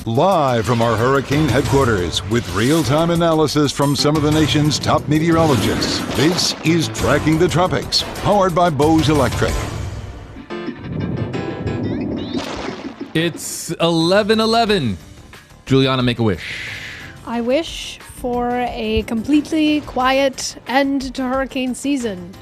Live from our hurricane headquarters with real-time analysis from some of the nation's top meteorologists, this is Tracking the Tropics, powered by Bose Electric. It's 11:11. Juliana, make a wish. I wish for a completely quiet end to hurricane season.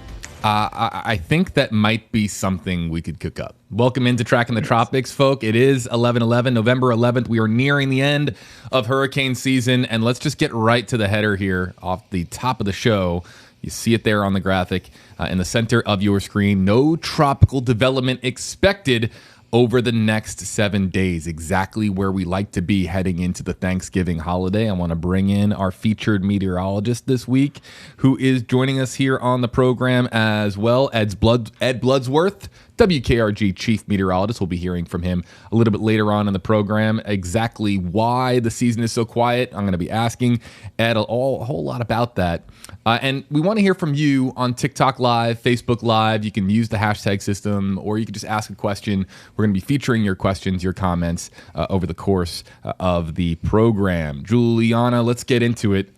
I think that might be something we could cook up. Welcome into Tracking the Tropics, folk. It is 11/11, November 11th. We are nearing the end of hurricane season, and let's just get right to the header here off the top of the show. You see it there on the graphic in the center of your screen. No tropical development expected over the next 7 days, exactly where we like to be heading into the Thanksgiving holiday. I want to bring in our featured meteorologist this week, who is joining us here on the program as well, Ed Bloodsworth, WKRG chief meteorologist. We'll be hearing from him a little bit later on in the program, exactly why the season is so quiet. I'm going to be asking Ed a whole lot about that. And we want to hear from you on TikTok Live, Facebook Live. You can use the hashtag system, or you can just ask a question. We're going to be featuring your questions, your comments over the course of the program. Juliana, let's get into it.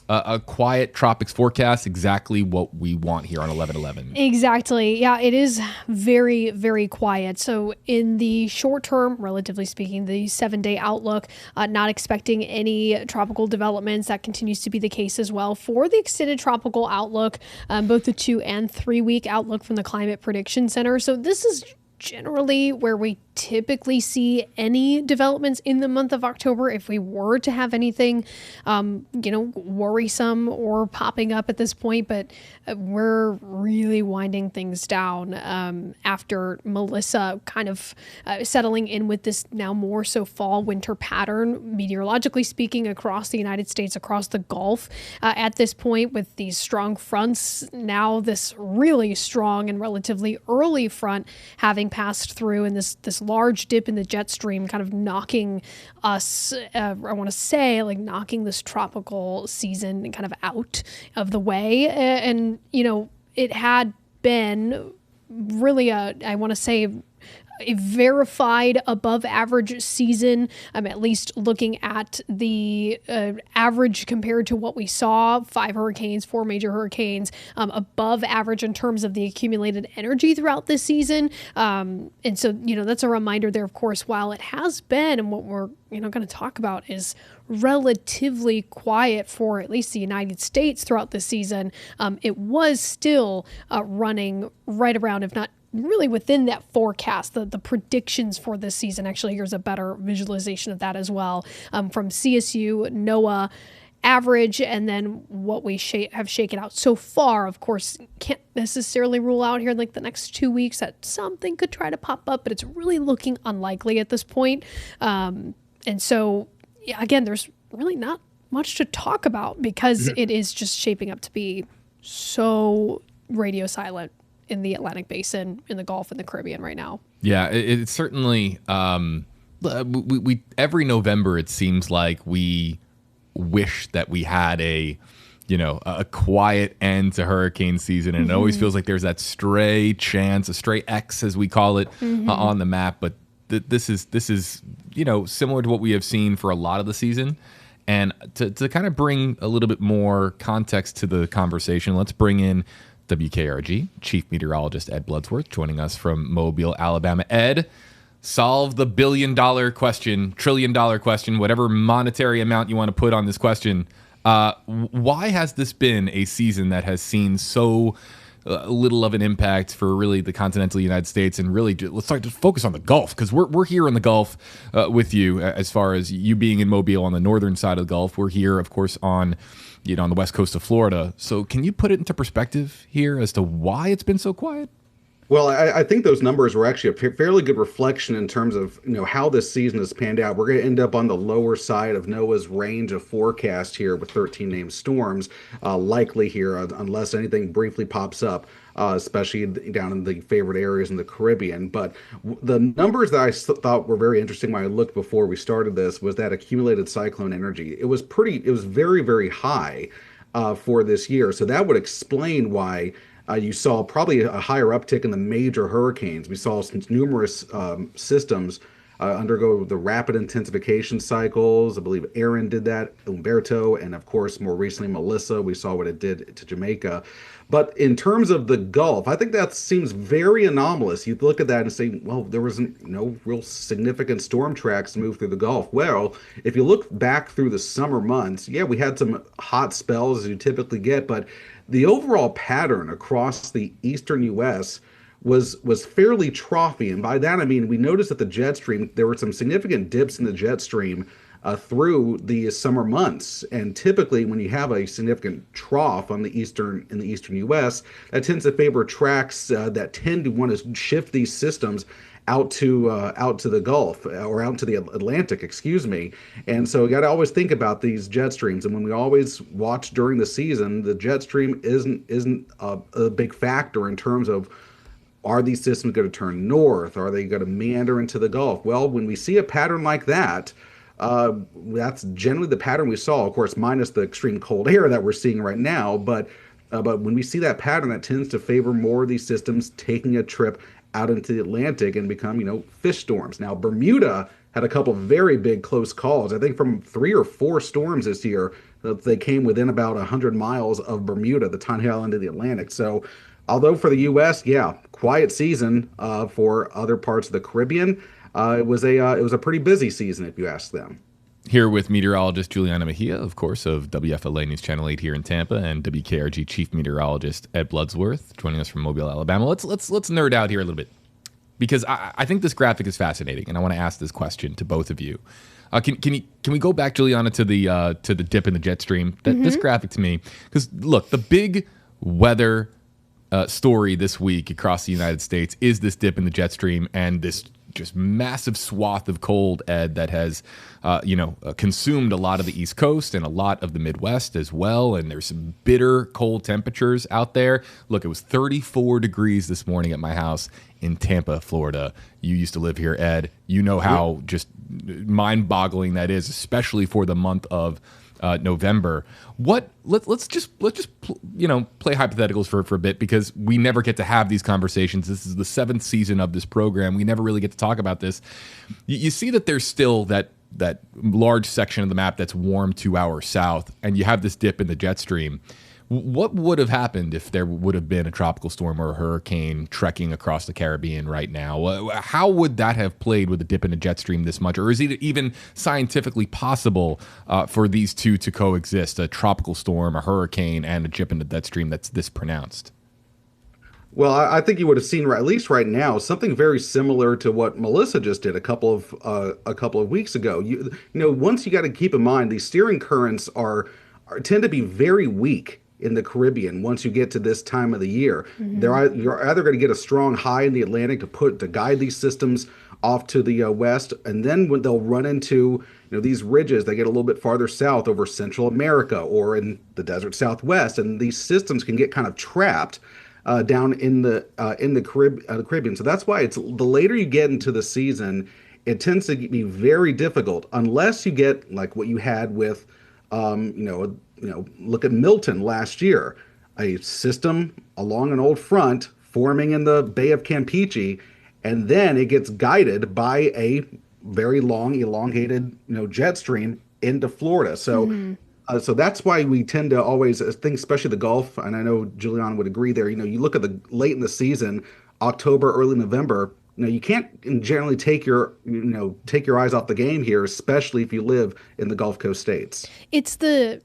A quiet tropics forecast, exactly what we want here on 11/11. Exactly. Yeah, it is very, very quiet. So in the short term, relatively speaking, the 7-day outlook, not expecting any tropical developments. That continues to be the case as well. For the extended tropical outlook, both the 2 and 3 week outlook from the Climate Prediction Center. So this is generally where we typically see any developments in the month of October. If we were to have anything, worrisome or popping up at this point, but we're really winding things down after Melissa kind of settling in with this now more so fall winter pattern, meteorologically speaking, across the United States, across the Gulf at this point, with these strong fronts. Now this really strong and relatively early front having passed through, and this large dip in the jet stream kind of knocking us, knocking this tropical season kind of out of the way. And, it had been really a verified above average season. I'm at least looking at the average compared to what we saw, 5 hurricanes, 4 major hurricanes, above average in terms of the accumulated energy throughout this season. And so, that's a reminder there, of course, while it has been, and what we're, going to talk about is relatively quiet for at least the United States throughout the season. It was still running right around, if not really within that forecast, the predictions for this season. Actually, here's a better visualization of that as well, from CSU, NOAA average, and then what we have shaken out so far. Of course, can't necessarily rule out here in like the next 2 weeks that something could try to pop up, but it's really looking unlikely at this point. And so, again, there's really not much to talk about because it is just shaping up to be so radio silent in the Atlantic Basin, in the Gulf, and the Caribbean right now. Yeah, it's certainly, we every November it seems like we wish that we had a quiet end to hurricane season, and it always feels like there's that stray chance, a stray X as we call it, on the map. But this is similar to what we have seen for a lot of the season. And to kind of bring a little bit more context to the conversation, let's bring in WKRG chief meteorologist Ed Bloodsworth, joining us from Mobile, Alabama. Ed, solve the billion-dollar question, trillion-dollar question, whatever monetary amount you want to put on this question. Why has this been a season that has seen so little of an impact for really the continental United States? And really, let's start to focus on the Gulf, because we're here in the Gulf with you, as far as you being in Mobile on the northern side of the Gulf. We're here, of course, on the west coast of Florida. So can you put it into perspective here as to why it's been so quiet? Well, I think those numbers were actually a fairly good reflection in terms of how this season has panned out. We're going to end up on the lower side of NOAA's range of forecast here with 13 named storms likely here, unless anything briefly pops up, especially down in the favored areas in the Caribbean. But the numbers that I thought were very interesting when I looked before we started this was that accumulated cyclone energy. It was very, very high for this year. So that would explain why you saw probably a higher uptick in the major hurricanes. We saw some numerous systems undergo the rapid intensification cycles. I believe Aaron did that, Umberto, and of course, more recently, Melissa. We saw what it did to Jamaica. But in terms of the Gulf, I think that seems very anomalous. You look at that and say, well, there was no real significant storm tracks move through the Gulf. Well, if you look back through the summer months, yeah, we had some hot spells as you typically get, but the overall pattern across the eastern U.S. was fairly troughy. And by that, I mean, we noticed that the jet stream, there were some significant dips in the jet stream through the summer months. And typically, when you have a significant trough in the eastern U.S., that tends to favor tracks that tend to want to shift these systems out to the Gulf or out to the Atlantic, excuse me. And so we got to always think about these jet streams. And when we always watch during the season, the jet stream isn't a big factor in terms of, are these systems going to turn north? Are they going to meander into the Gulf? Well, when we see a pattern like that, that's generally the pattern we saw, of course, minus the extreme cold air that we're seeing right now. But when we see that pattern, that tends to favor more of these systems taking a trip out into the Atlantic and become, fish storms. Now, Bermuda had a couple of very big close calls. I think from 3 or 4 storms this year, they came within about 100 miles of Bermuda, the tiny island of the Atlantic. So, although for the U.S., yeah, quiet season for other parts of the Caribbean, it was a pretty busy season, if you ask them. Here with meteorologist Juliana Mejia, of course, of WFLA News Channel 8 here in Tampa, and WKRG chief meteorologist Ed Bloodsworth joining us from Mobile, Alabama. Let's nerd out here a little bit, because I think this graphic is fascinating, and I want to ask this question to both of you. Can we go back, Juliana, to the dip in the jet stream? This graphic to me, because look, the big weather story this week across the United States is this dip in the jet stream and this just massive swath of cold, Ed, that has consumed a lot of the East Coast and a lot of the Midwest as well. And there's some bitter cold temperatures out there. Look, it was 34 degrees this morning at my house in Tampa, Florida. You used to live here, Ed. You know how just mind-boggling that is, especially for the month of November. Let's just play hypotheticals for a bit, because we never get to have these conversations. This is the 7th season of this program. We never really get to talk about this. You see that there's still that large section of the map that's warm to our south, and you have this dip in the jet stream. What would have happened if there would have been a tropical storm or a hurricane trekking across the Caribbean right now? How would that have played with a dip in a jet stream this much? Or is it even scientifically possible for these two to coexist, a tropical storm, a hurricane, and a dip in the jet stream that's this pronounced? Well, I think you would have seen, at least right now, something very similar to what Melissa just did a couple of weeks ago. Once you got to keep in mind, these steering currents tend to be very weak in the Caribbean once you get to this time of the year. Mm-hmm. You're either going to get a strong high in the Atlantic to guide these systems off to the west, and then when they'll run into these ridges, they get a little bit farther south over Central America or in the desert Southwest, and these systems can get kind of trapped down in the Caribbean. So that's why it's the later you get into the season, it tends to be very difficult unless you get like what you had with look at Milton last year, a system along an old front forming in the Bay of Campeche, and then it gets guided by a very long, elongated, jet stream into Florida. So, so that's why we tend to always think, especially the Gulf, and I know Juliana would agree there. You look at the late in the season, October, early November. You can't generally take your eyes off the game here, especially if you live in the Gulf Coast states. It's the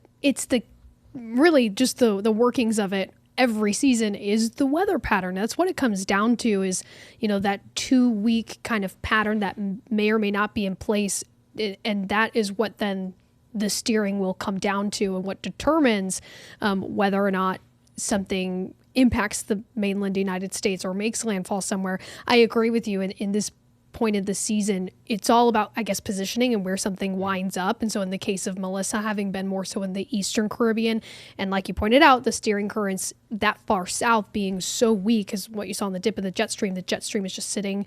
really just the workings of it. Every season is the weather pattern. That's what it comes down to, is that 2-week kind of pattern that may or may not be in place, and that is what then the steering will come down to, and what determines whether or not something impacts the mainland United States or makes landfall somewhere. I agree with you. In this point of the season, it's all about, I guess, positioning and where something winds up. And so in the case of Melissa, having been more so in the Eastern Caribbean, and like you pointed out, the steering currents that far south being so weak, is what you saw in the dip of the jet stream. The jet stream is just sitting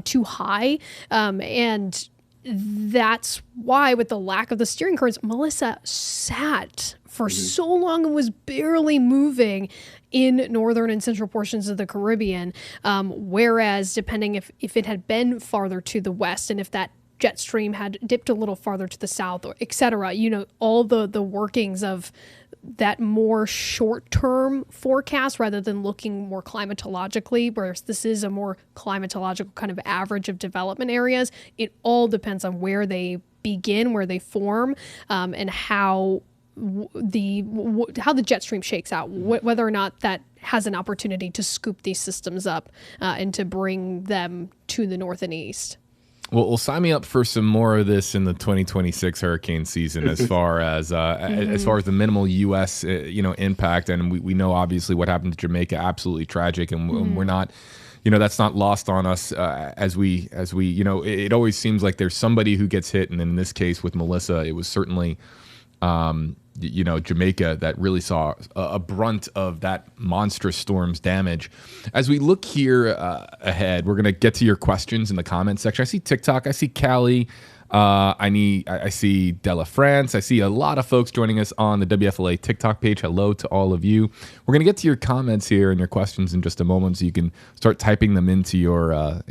too high. And that's why, with the lack of the steering currents, Melissa sat for so long and was barely moving in northern and central portions of the Caribbean. Whereas depending if it had been farther to the west and if that jet stream had dipped a little farther to the south, or et cetera, all the workings of that more short-term forecast rather than looking more climatologically, whereas this is a more climatological kind of average of development areas. It all depends on where they begin, where they form, and how the jet stream shakes out, whether or not that has an opportunity to scoop these systems up and to bring them to the north and east. Well, sign me up for some more of this in the 2026 hurricane season, as far as the minimal U.S. Impact, and we know obviously what happened to Jamaica, absolutely tragic, and we're not, that's not lost on us as we it always seems like there's somebody who gets hit, and in this case with Melissa, it was certainly Jamaica that really saw a brunt of that monstrous storm's damage. As we look here ahead, we're going to get to your questions in the comments section. I see TikTok. I see Callie. I see Della France. I see a lot of folks joining us on the WFLA TikTok page. Hello to all of you. We're going to get to your comments here and your questions in just a moment, so you can start typing them into your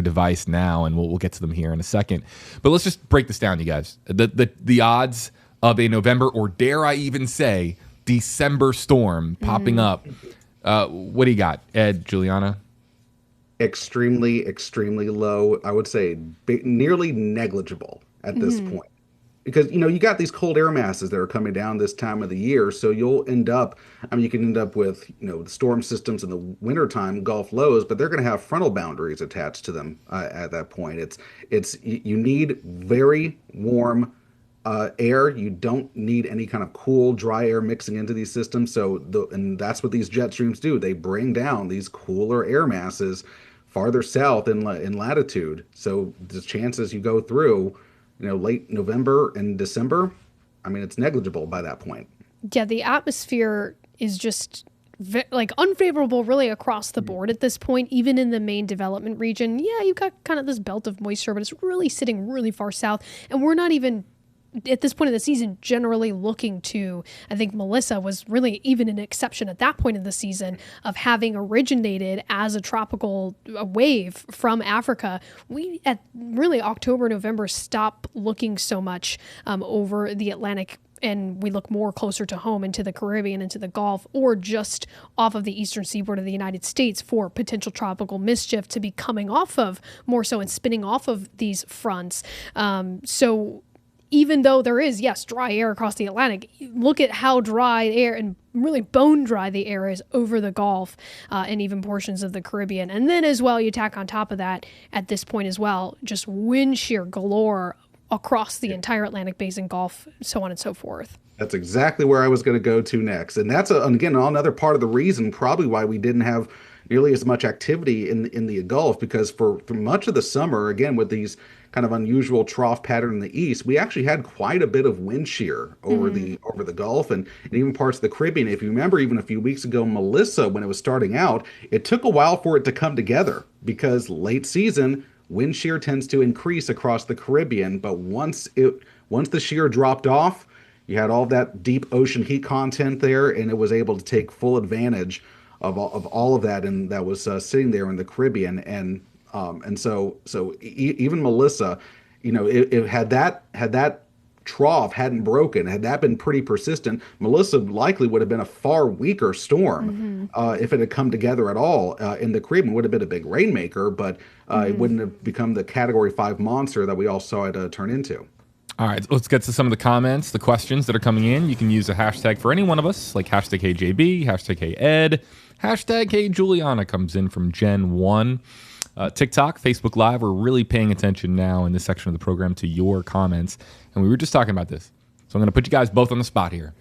device now, and we'll get to them here in a second. But let's just break this down, you guys. The odds of a November, or dare I even say December storm popping up. What do you got, Ed, Juliana? Extremely, extremely low. I would say nearly negligible at this point. Because, you got these cold air masses that are coming down this time of the year. So you can end up with, the storm systems in the wintertime, Gulf lows, but they're going to have frontal boundaries attached to them at that point. You need very warm air. You don't need any kind of cool, dry air mixing into these systems. And that's what these jet streams do. They bring down these cooler air masses farther south in latitude. So the chances you go through, late November and December, it's negligible by that point. Yeah, the atmosphere is just unfavorable really across the board at this point, even in the main development region. Yeah, you've got kind of this belt of moisture, but it's really sitting really far south. And we're not even at this point of the season generally looking to, I think Melissa was really even an exception at that point of the season of having originated as a tropical wave from Africa. We at really October, November stop looking so much over the Atlantic, and we look more closer to home into the Caribbean, into the Gulf, or just off of the eastern seaboard of the United States for potential tropical mischief to be coming off of more so and spinning off of these fronts. So even though there is, yes, dry air across the Atlantic, look at how dry air and really bone dry the air is over the Gulf and even portions of the Caribbean. And then as well, you tack on top of that at this point as well, just wind shear galore across the entire Atlantic Basin, Gulf, so on and so forth. That's exactly where I was going to go to next. And that's, again, another part of the reason probably why we didn't have nearly as much activity in the Gulf, because for much of the summer, again, with these kind of unusual trough pattern in the east, we actually had quite a bit of wind shear over the Gulf and even parts of the Caribbean. If you remember, even a few weeks ago, Melissa, when it was starting out, it took a while for it to come together because late season wind shear tends to increase across the Caribbean. But once the shear dropped off, you had all that deep ocean heat content there, and it was able to take full advantage of all of that, and that was sitting there in the Caribbean. And so even Melissa, it had that trough hadn't broken, had that been pretty persistent, Melissa likely would have been a far weaker storm if it had come together at all in the Caribbean. It would have been a big rainmaker, but it wouldn't have become the Category 5 monster that we all saw it turn into. All right, let's get to some of the comments, the questions that are coming in. You can use a hashtag for any one of us, like hashtag HeyJB, hashtag HeyEd, hashtag HeyJuliana comes in from Gen1. TikTok, Facebook Live, we're really paying attention now in this section of the program to your comments. And we were just talking about this. So I'm going to put you guys both on the spot here.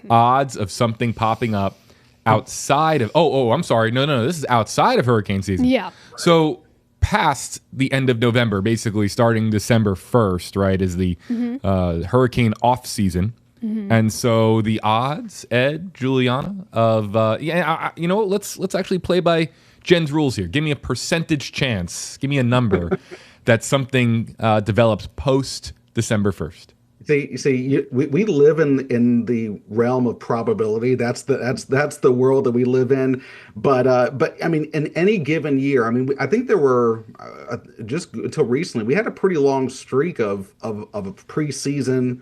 Odds of something popping up outside of... I'm sorry. No. This is outside of hurricane season. Yeah. So past the end of November, basically starting December 1st, right, is the hurricane off season. And so the odds, Ed, Juliana, of... let's actually play by Jen's rules here. Give me a percentage chance. Give me a number that something develops post December 1st. We live in the realm of probability. That's the world that we live in. But I mean, in any given year, I mean, I think there were just until recently, we had a pretty long streak of a preseason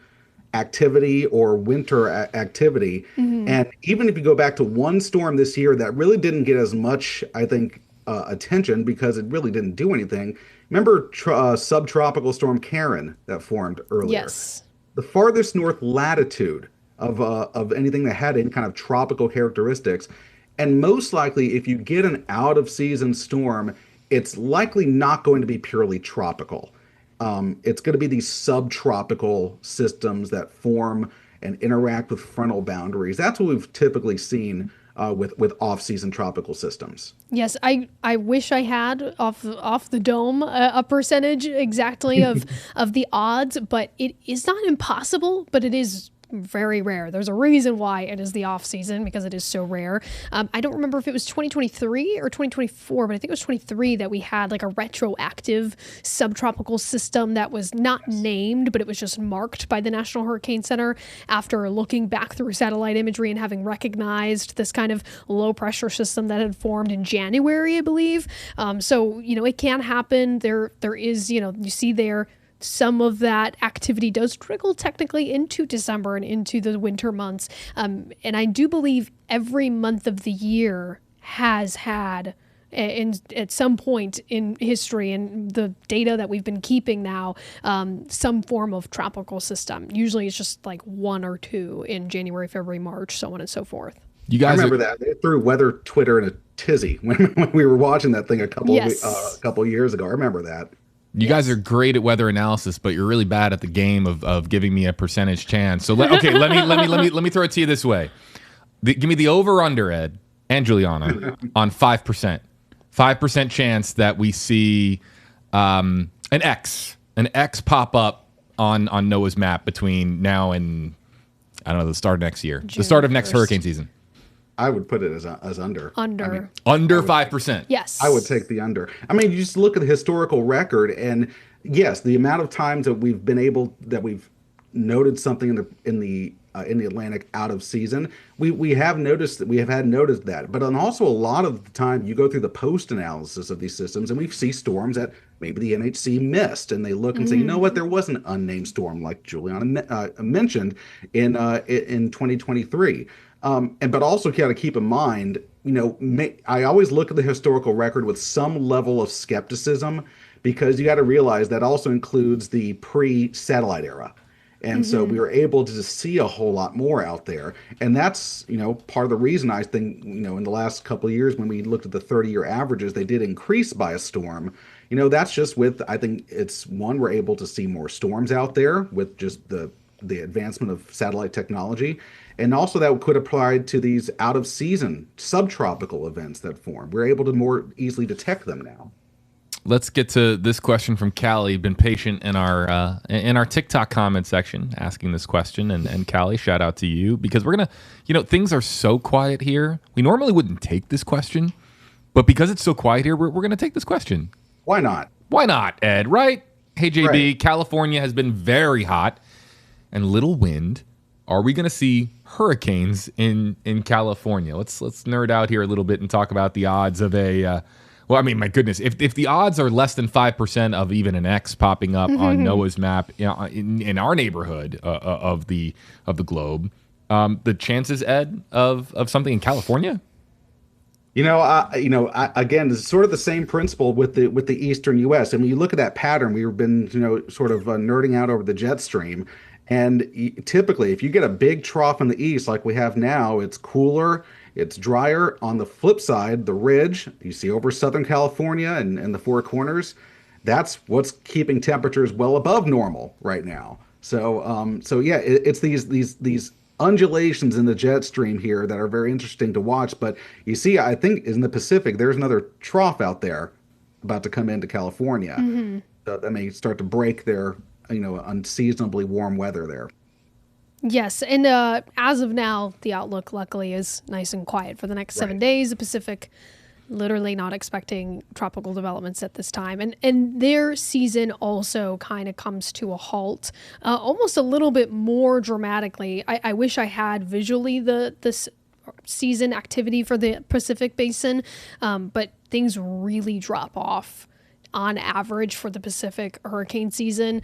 activity or winter activity. And even if you go back to one storm this year that really didn't get as much, I think, attention because it really didn't do anything. Remember subtropical storm Karen that formed earlier? Yes. The farthest north latitude of anything that had any kind of tropical characteristics. And most likely, if you get an out of season storm, it's likely not going to be purely tropical. It's going to be these subtropical systems that form and interact with frontal boundaries. That's what we've typically seen with off-season tropical systems. Yes, I wish I had off the dome a percentage exactly of the odds, but it is not impossible, but it is very rare. There's a reason why it is the off season, because it is so rare. I don't remember if it was 2023 or 2024, but I think it was 23 that we had like a retroactive subtropical system that was not named, but it was just marked by the National Hurricane Center after looking back through satellite imagery and having recognized this kind of low pressure system that had formed in January, I believe. So, it can happen. There is, you see there, some of that activity does trickle technically into December and into the winter months. And I do believe every month of the year has had, at some point in history and the data that we've been keeping now, some form of tropical system. Usually it's just like one or two in January, February, March, so on and so forth. You guys I remember that. They threw weather Twitter in a tizzy when we were watching that thing a couple years ago. I remember that. You guys are great at weather analysis, but you're really bad at the game of giving me a percentage chance. So let me throw it to you this way. Give me the over under, Ed and Juliana, on 5%. 5% chance that we see an X pop up on NOAA's map between now and, I don't know, the start of next year, the start of next 1st. hurricane season. I would put it as under. Under. I mean, under 5%. Yes. I would take the under. I mean, you just look at the historical record, and yes, the amount of times that we've noted something in the Atlantic out of season, we have noticed that. But then also a lot of the time you go through the post analysis of these systems, and we see storms that maybe the NHC missed, and they look and say, you know what, there was an unnamed storm like Juliana mentioned in 2023. But also you got to keep in mind, I always look at the historical record with some level of skepticism, because you got to realize that also includes the pre-satellite era. And so we were able to just see a whole lot more out there. And that's, part of the reason I think, in the last couple of years when we looked at the 30-year averages, they did increase by a storm. That's just I think it's one, we're able to see more storms out there with just the advancement of satellite technology. And also that could apply to these out of season subtropical events that form. We're able to more easily detect them now. Let's get to this question from Callie. Been patient in our TikTok comment section asking this question, and Callie, shout out to you, because we're gonna, things are so quiet here. We normally wouldn't take this question, but because it's so quiet here, we're gonna take this question. Why not? Why not, Ed? Right? Hey, JB, right. California has been very hot and little wind. Are we gonna see hurricanes in California? Let's nerd out here a little bit and talk about the odds of a. Well, I mean, my goodness, if the odds are less than 5% of even an X popping up on NOAA's map in our neighborhood of the globe, the chances, Ed, of something in California? Again, it's sort of the same principle with the eastern U.S. And when you look at that pattern, we've been, sort of nerding out over the jet stream. And typically, if you get a big trough in the east like we have now, it's cooler, it's drier. On the flip side, the ridge you see over Southern California and the Four Corners, that's what's keeping temperatures well above normal right now. It's these undulations in the jet stream here that are very interesting to watch. But you see, I think in the Pacific, there's another trough out there about to come into California. So that may start to break their unseasonably warm weather there. Yes, and as of now, the outlook luckily is nice and quiet for the next 7 days. The Pacific, literally not expecting tropical developments at this time. And their season also kind of comes to a halt, almost a little bit more dramatically. I wish I had visually this season activity for the Pacific Basin, but things really drop off on average for the Pacific hurricane season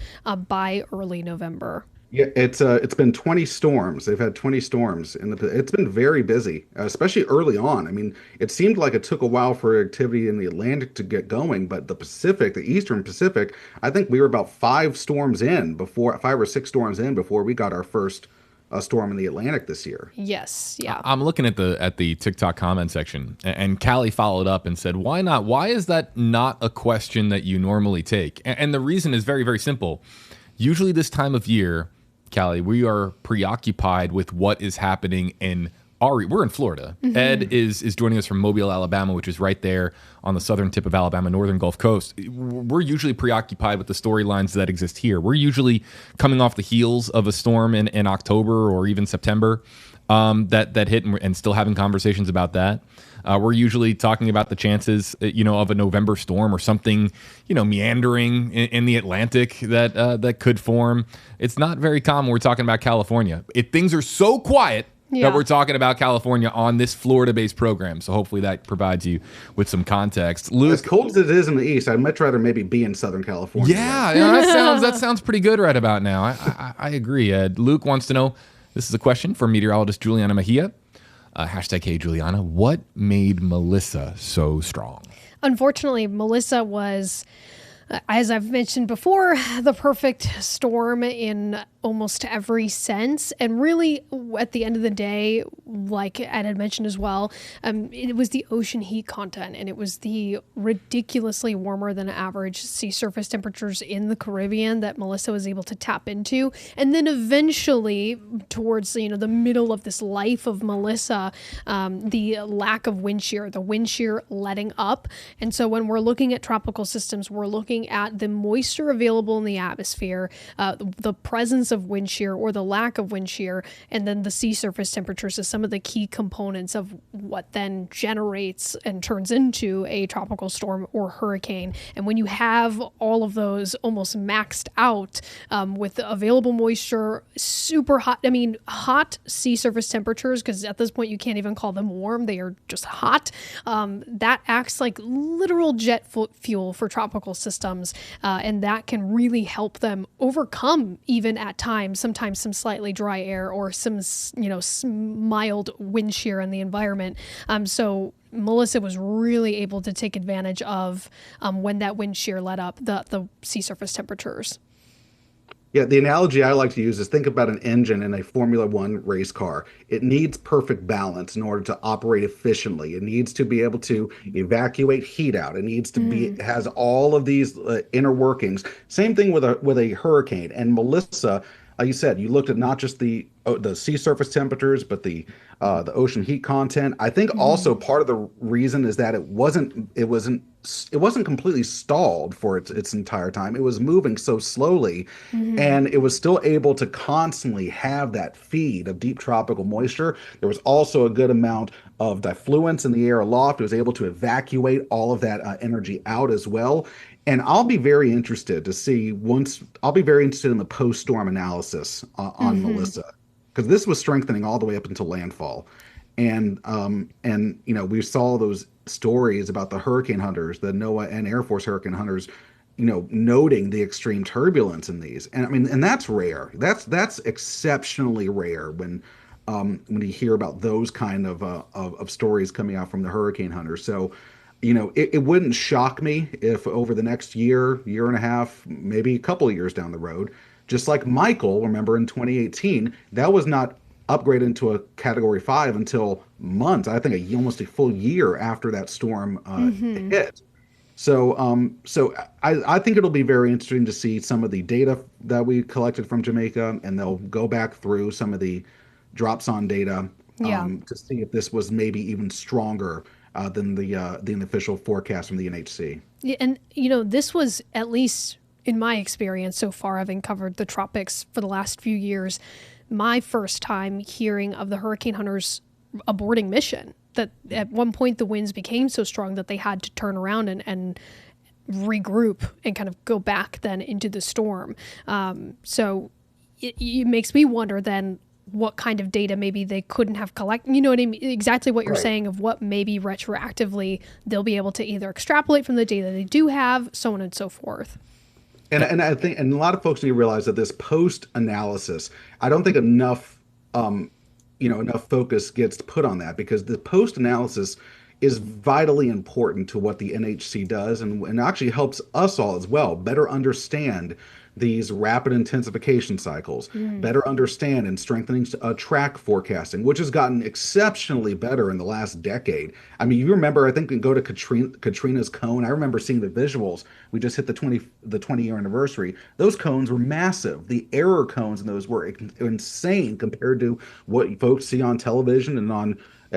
by early November. Yeah, it's been 20 storms. They've had 20 storms it's been very busy, especially early on. I mean, it seemed like it took a while for activity in the Atlantic to get going, but the Eastern Pacific, I think we were about 5 or 6 storms in before we got our first storm in the Atlantic this year. Yes, yeah. I'm looking at the TikTok comment section, and Callie followed up and said, "Why not? Why is that not a question that you normally take?" And the reason is very, very simple. Usually this time of year, Callie, we are preoccupied with what is happening in we're in Florida. Mm-hmm. Ed is joining us from Mobile, Alabama, which is right there on the southern tip of Alabama, northern Gulf Coast. We're usually preoccupied with the storylines that exist here. We're usually coming off the heels of a storm in October or even September that hit, and still having conversations about that. We're usually talking about the chances, of a November storm or something, meandering in the Atlantic that could form. It's not very common. We're talking about California. Things are so quiet that we're talking about California on this Florida-based program. So hopefully that provides you with some context. Luke, as cold as it is in the East, I'd much rather maybe be in Southern California. Yeah, that sounds pretty good right about now. I agree, Ed. Luke wants to know, this is a question from meteorologist Juliana Mejia. Hashtag Hey Juliana, what made Melissa so strong? Unfortunately, Melissa was, as I've mentioned before, the perfect storm in almost every sense. And really, at the end of the day, like Ed had mentioned as well, it was the ocean heat content, and it was the ridiculously warmer than average sea surface temperatures in the Caribbean that Melissa was able to tap into. And then eventually, towards the middle of this life of Melissa, the lack of wind shear, the wind shear letting up. And so when we're looking at tropical systems, we're looking at the moisture available in the atmosphere, the presence of wind shear or the lack of wind shear, and then the sea surface temperatures is some of the key components of what then generates and turns into a tropical storm or hurricane. And when you have all of those almost maxed out with the available moisture, super hot, hot sea surface temperatures, because at this point you can't even call them warm, they are just hot, that acts like literal jet fuel for tropical systems, and that can really help them overcome, even at times, sometimes some slightly dry air or some mild wind shear in the environment. So Melissa was really able to take advantage of when that wind shear let up the sea surface temperatures. Yeah, the analogy I like to use is think about an engine in a Formula One race car. It needs perfect balance in order to operate efficiently. It needs to be able to evacuate heat out. It needs to be has all of these inner workings. Same thing with a hurricane. And Melissa, like you said, you looked at not just the sea surface temperatures, but the ocean heat content. I think also part of the reason is that it wasn't completely stalled for its entire time. It was moving so slowly, and it was still able to constantly have that feed of deep tropical moisture. There was also a good amount of diffluence in the air aloft. It was able to evacuate all of that energy out as well. And I'll be very interested in the post-storm analysis on Melissa, because this was strengthening all the way up until landfall. And we saw those stories about the hurricane hunters, the NOAA and Air Force hurricane hunters, noting the extreme turbulence in these. And that's rare. That's exceptionally rare when you hear about those kind of stories coming out from the hurricane hunters. So, it wouldn't shock me if over the next year and a half, maybe a couple of years down the road, just like Michael, remember in 2018, that was not upgraded into a Category 5 until months, I think almost a full year after that storm hit. So I think it'll be very interesting to see some of the data that we collected from Jamaica, and they'll go back through some of the drops on data to see if this was maybe even stronger than the official forecast from the NHC. Yeah, and this was, at least in my experience so far, having covered the tropics for the last few years, my first time hearing of the hurricane hunters aborting mission. That at one point the winds became so strong that they had to turn around and regroup and kind of go back then into the storm. So it makes me wonder then what kind of data maybe they couldn't have collected. You know what I mean? Exactly what you're saying of what maybe retroactively they'll be able to either extrapolate from the data they do have, so on and so forth. And I think, and a lot of folks need to realize that this post analysis, I don't think enough, enough focus gets put on that, because the post analysis is vitally important to what the NHC does, and actually helps us all as well better understand these rapid intensification cycles, better understand and strengthening track forecasting, which has gotten exceptionally better in the last decade. I mean, you remember, I think we go to Katrina's cone. I remember seeing the visuals. We just hit the 20-year anniversary. Those cones were massive. The error cones in those were insane compared to what folks see on television and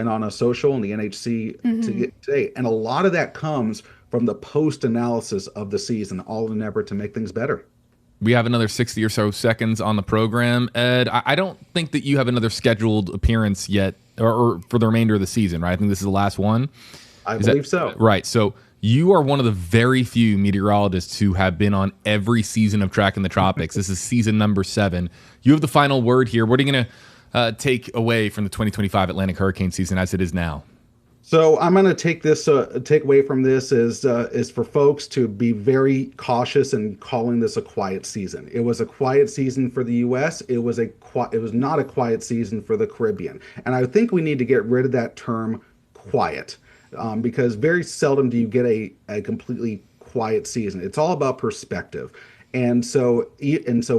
on a social and the NHC today. And a lot of that comes from the post analysis of the season, all in an effort to make things better. We have another 60 or so seconds on the program. Ed, I don't think that you have another scheduled appearance yet, or for the remainder of the season, right? I think this is the last one. I believe so. Right. So you are one of the very few meteorologists who have been on every season of Tracking the Tropics. This is season number 7. You have the final word here. What are you going to take away from the 2025 Atlantic hurricane season as it is now? So I'm going to take away from this is for folks to be very cautious in calling this a quiet season. It was a quiet season for the U.S. It was not a quiet season for the Caribbean. And I think we need to get rid of that term quiet, because very seldom do you get a completely quiet season. It's all about perspective. And so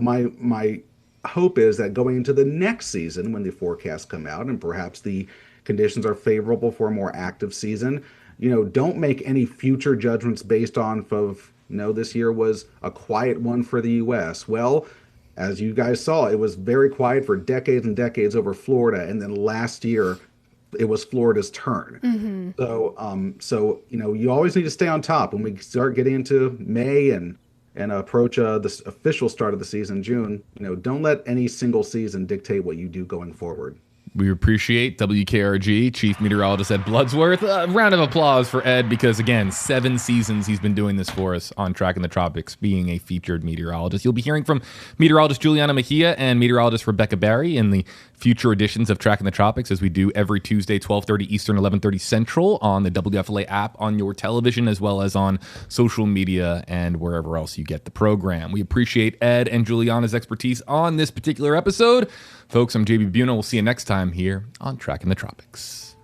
my hope is that going into the next season, when the forecasts come out and perhaps the conditions are favorable for a more active season, don't make any future judgments based on this year was a quiet one for the U.S. Well, as you guys saw, it was very quiet for decades and decades over Florida, and then last year it was Florida's turn. So you always need to stay on top. When we start getting into May and approach the official start of the season, June, don't let any single season dictate what you do going forward. We appreciate WKRG Chief Meteorologist Ed Bloodsworth. A round of applause for Ed, because, again, 7 seasons he's been doing this for us on Tracking the Tropics, being a featured meteorologist. You'll be hearing from meteorologist Juliana Mejia and meteorologist Rebecca Barry in the future editions of Tracking the Tropics, as we do every Tuesday, 12:30 Eastern, 11:30 Central, on the WFLA app on your television, as well as on social media and wherever else you get the program. We appreciate Ed and Juliana's expertise on this particular episode. Folks, I'm JB Buna. We'll see you next time here on Tracking the Tropics.